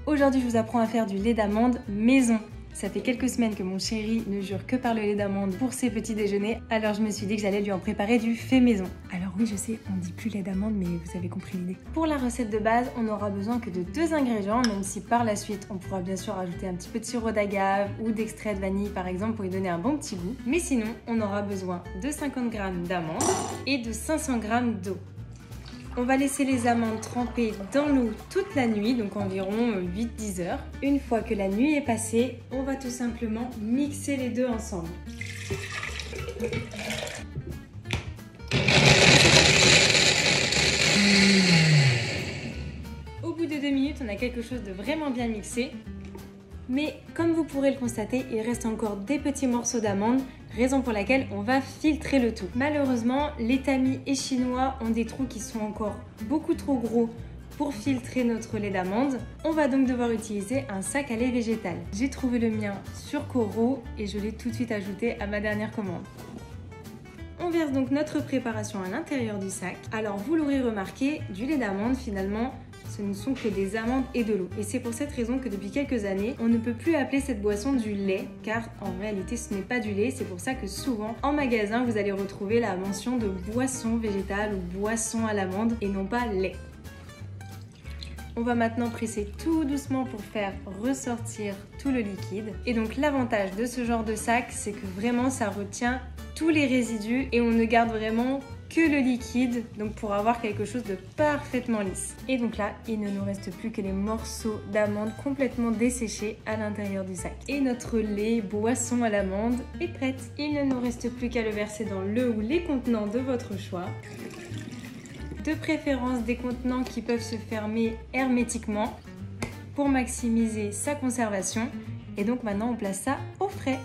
Aujourd'hui, je vous apprends à faire du lait d'amande maison. Ça fait quelques semaines que mon chéri ne jure que par le lait d'amande pour ses petits déjeuners, alors je me suis dit que j'allais lui en préparer du fait maison. Alors oui, je sais, on dit plus lait d'amande, mais vous avez compris l'idée. Pour la recette de base, on n'aura besoin que de 2 ingrédients, même si par la suite, on pourra bien sûr ajouter un petit peu de sirop d'agave ou d'extrait de vanille par exemple pour lui donner un bon petit goût. Mais sinon, on aura besoin de 50 g d'amandes et de 500 g d'eau. On va laisser les amandes tremper dans l'eau toute la nuit, donc environ 8-10 heures. Une fois que la nuit est passée, on va tout simplement mixer les deux ensemble. Au bout de 2 minutes, on a quelque chose de vraiment bien mixé. Mais comme vous pourrez le constater, il reste encore des petits morceaux d'amande, raison pour laquelle on va filtrer le tout. Malheureusement, les tamis et chinois ont des trous qui sont encore beaucoup trop gros pour filtrer notre lait d'amande. On va donc devoir utiliser un sac à lait végétal. J'ai trouvé le mien sur Coro et je l'ai tout de suite ajouté à ma dernière commande. On verse donc notre préparation à l'intérieur du sac. Alors vous l'aurez remarqué, du lait d'amande finalement, ce ne sont que des amandes et de l'eau. Et c'est pour cette raison que depuis quelques années, on ne peut plus appeler cette boisson du lait, car en réalité ce n'est pas du lait. C'est pour ça que souvent en magasin, vous allez retrouver la mention de boisson végétale ou boisson à l'amande et non pas lait. On va maintenant presser tout doucement pour faire ressortir tout le liquide. Et donc l'avantage de ce genre de sac, c'est que vraiment ça retient tous les résidus et on ne garde vraiment que le liquide, donc pour avoir quelque chose de parfaitement lisse. Et donc là, il ne nous reste plus que les morceaux d'amande complètement desséchés à l'intérieur du sac. Et notre lait boisson à l'amande est prête. Il ne nous reste plus qu'à le verser dans le ou les contenants de votre choix. De préférence des contenants qui peuvent se fermer hermétiquement pour maximiser sa conservation. Et donc maintenant, on place ça au frais.